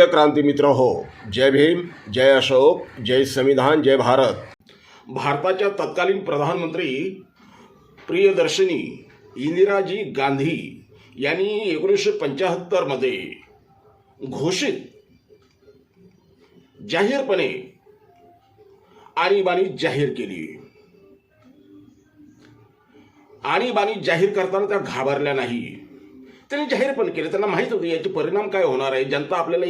प्रिय क्रांती मित्र हो, जय भीम, जय अशोक, जय संविधान, जय भारत. भारताच्या तत्कालीन प्रधानमंत्री प्रियदर्शनी इंदिराजी गांधी यांनी 1975 मध्ये घोषित जाहीरपणे आणीबाणी जाहीर केली. आणीबाणी जाहीर करताना त्या घाबरल्या नाही. त्यांनी जाहीर पण केले. त्यांना माहीत होते याचे परिणाम काय होणार आहे. जनता आपल्याला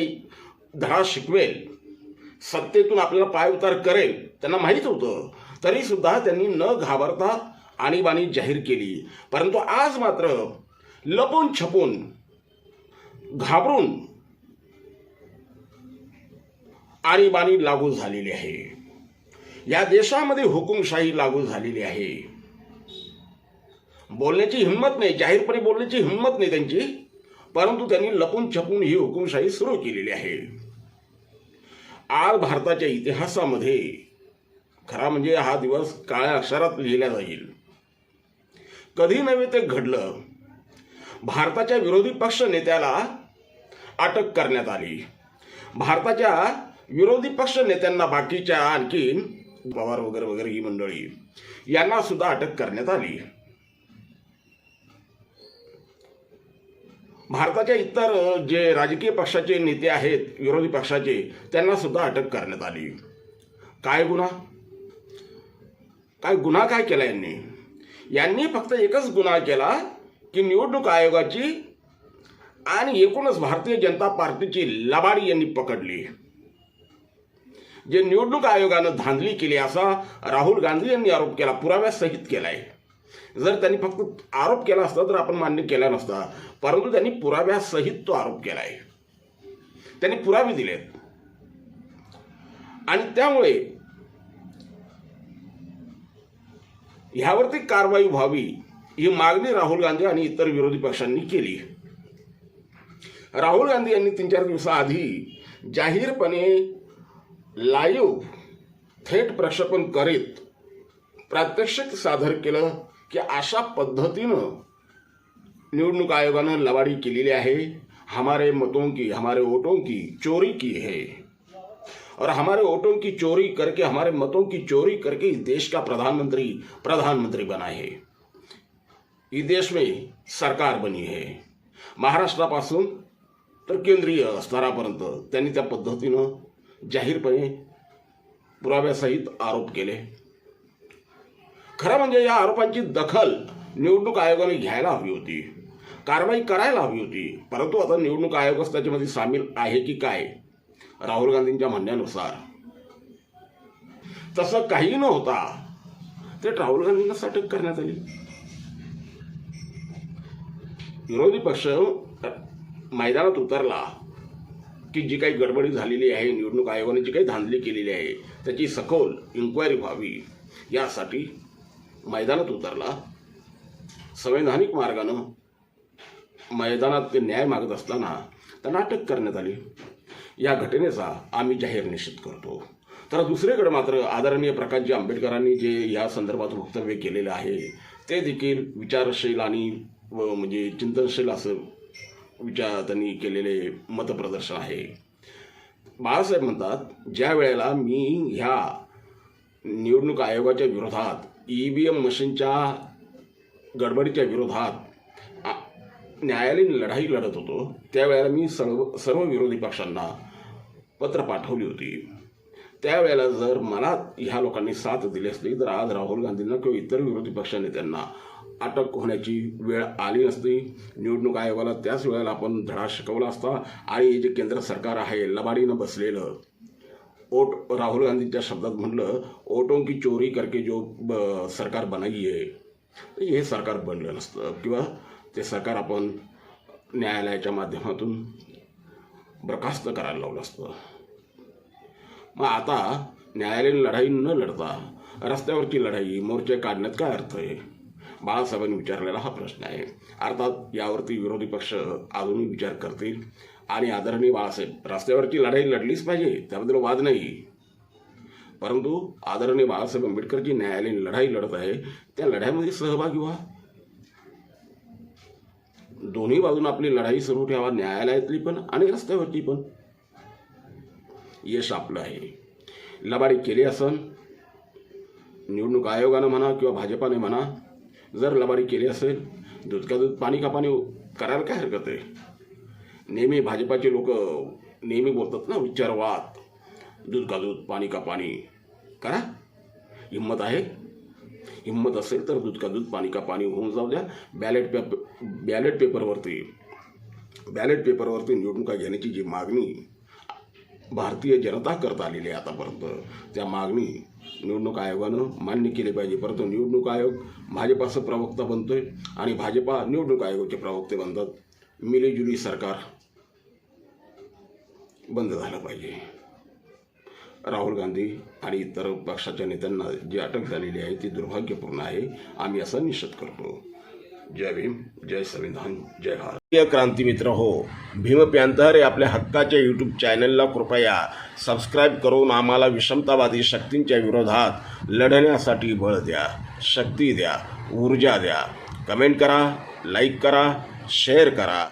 धडा शिकवेल, सत्तेतून आपल्याला पायउतार करेल, त्यांना माहीत होतं. तरी सुद्धा त्यांनी न घाबरता आणीबाणी जाहीर केली. परंतु आज मात्र लपून छपून घाबरून आणीबाणी लागू झालेली आहे. या देशामध्ये हुकुमशाही लागू झालेली आहे. बोलण्याची हिंमत नाही, जाहीरपणे बोलण्याची हिंमत नाही त्यांची, परंतु त्यांनी लपून छपून ही हुकुमशाही सुरू केलेली आहे. आज भारताच्या इतिहासामध्ये खरा म्हणजे हा दिवस काळ्या अक्षरात लिहिला जाईल. कधी नव्हे ते घडलं. भारताच्या विरोधी पक्ष नेत्याला अटक करण्यात आली. भारताच्या विरोधी पक्ष नेत्यांना, बाकीच्या आणखीन पवार वगैरे वगैरे ही मंडळी, यांना सुद्धा अटक करण्यात आली. भारताच्या इतर जे राजकीय पक्षाचे नेते आहेत, विरोधी पक्षाचे, त्यांना सुद्धा अटक करण्यात आली. काय गुन्हा काय केला यांनी? यांनी फक्त एकच गुन्हा केला की निवडणूक आयोगाची आणि एकूणच भारतीय जनता पार्टीची लबाडी यांनी पकडली. जे निवडणूक आयोगानं धांदली केली असा राहुल गांधी यांनी आरोप केला, पुराव्यासहित केलाय. जर त्यांनी फक्त आरोप केला असता तर आपण मान्य केला नसता, परंतु त्यांनी पुराव्यासहित तो आरोप केलाय. त्यांनी पुरावे दिलेत आणि त्यामुळे ह्यावरती कारवाई व्हावी ही मागणी राहुल गांधी आणि इतर विरोधी पक्षांनी केली. राहुल गांधी यांनी 3-4 दिवसाआधी जाहीरपणे लाईव्ह थेट प्रक्षेपण करीत प्रात्यक्षिक सादर केलं कि अशा पद्धतीनं निवडणूक आयोगानं लबाडी केलेली आहे. हमारे मतों की, हमारे वोटों की चोरी की है और हमारे वोटों की चोरी करके, हमारे मतों की चोरी करके इस देश का प्रधानमंत्री बना है. इस देश में सरकार बनी है. महाराष्ट्रापासून तर केंद्रीय स्तरापर्यंत त्यांनी त्या पद्धतीनं जाहीरपणे पुराव्यासहित आरोप केले. खरं म्हणजे या आरोपांची दखल निवडणूक आयोगाने घ्यायला हवी होती, कारवाई करायला हवी होती. परंतु आता निवडणूक आयोगच त्याच्यामध्ये सामील आहे की काय? राहुल गांधींच्या म्हणण्यानुसार तसं काही न होता ते राहुल गांधींना अटक करण्यात आली. विरोधी पक्ष मैदानात उतरला की जी काही गडबडी झालेली आहे, निवडणूक आयोगाने जी काही धांदली केलेली आहे त्याची सखोल इन्क्वायरी व्हावी यासाठी मैदानात उतरला. संवैधानिक मार्गानं मैदानात ते न्याय मागत असताना त्यांना अटक करण्यात आली. या घटनेचा आम्ही जाहीर निषेध करतो. तर दुसरीकडे मात्र आदरणीय प्रकाशजी आंबेडकरांनी जे या संदर्भात वक्तव्य केलेलं आहे ते देखील विचारशील आणि म्हणजे चिंतनशील असं त्यांनी केलेले मतप्रदर्शन आहे. बाळासाहेब म्हणतात, ज्या वेळेला मी ह्या निवडणूक आयोगाच्या विरोधात, EVM मशीनच्या गडबडीच्या विरोधात न्यायालयीन लढाई लढत होतो, त्यावेळेला मी सर्व विरोधी पक्षांना पत्र पाठवली होती. त्यावेळेला जर मला ह्या लोकांनी साथ दिली असती तर आज राहुल गांधींना किंवा इतर विरोधी पक्ष नेत्यांना अटक होण्याची वेळ आली नसती. निवडणूक आयोगाला त्याच वेळेला आपण धडा शिकवला असता. आणि हे जे केंद्र सरकार आहे लबाडीनं बसलेलं, राहुल गांधींच्या शब्दात म्हणलं, वोटों की चोरी करके जो सरकार बनाई है, हे सरकार बनलं नसतं किंवा ते सरकार आपण न्यायालयाच्या माध्यमातून बरखास्त करायला लावलं असतं. मग आता न्यायालयीन लढाई न लढता रस्त्यावरची लढाई, मोर्चे काढण्यात काय अर्थ आहे? बाळासाहेबांनी विचारलेला हा प्रश्न आहे. अर्थात यावरती विरोधी पक्ष अजूनही विचार करतील आणि आदरणीय बाळासाहेब रस्त्यावरची लढाई लढलीच पाहिजे, त्याबद्दल वाद नाही. परंतु आदरणीय बाळासाहेब आंबेडकर जी न्यायालयीन लढाई लढत आहे त्या लढ्यामध्ये सहभागी व्हा. दोन्ही बाजून आपली लढाई सुरू ठेवा, न्यायालयातली पण आणि रस्त्यावरची पण. यश आपलं आहे. लबाडी केली असन निवडणूक आयोगानं म्हणा किंवा भाजपाने म्हणा, जर लबाडी केली असेल दूध का दूध पाणी का पाणी करायला काय हरकत आहे. नेहमी भाजपाचे लोक नेहमी बोलतात ना विचारवाद, दूध का दूध पाणी का पाणी करा. हिंमत आहे, हिंमत असेल तर दूध का दूध पाणी का पाणी होऊन जाऊ द्या. बॅलेट पेपरवरती निवडणुका घेण्याची जी मागणी भारतीय जनता करत आलेली आहे आतापर्यंत, त्या मागणी निवडणूक आयोगानं मान्य केली पाहिजे. परंतु निवडणूक आयोग भाजपाचं प्रवक्ता बनतोय आणि भाजपा निवडणूक आयोगाचे प्रवक्ते बनतात. मिलीजुली सरकार बंद झालं पाहिजे. राहुल गांधी आणि इतर पक्षाच्या नेत्यांना जी अटक झालेली आहे ती दुर्भाग्यपूर्ण आहे. आम्ही असा निषेध करतो. जय भीम, जय संविधान, जय भारत. क्रांती मित्र हो, भीम पॅंथर या आपल्या हक्काच्या यूट्यूब चॅनलला कृपया सबस्क्राईब करून आम्हाला विषमतावादी शक्तींच्या विरोधात लढण्यासाठी बळ द्या, शक्ती द्या, ऊर्जा द्या. कमेंट करा, लाईक करा, शेअर करा.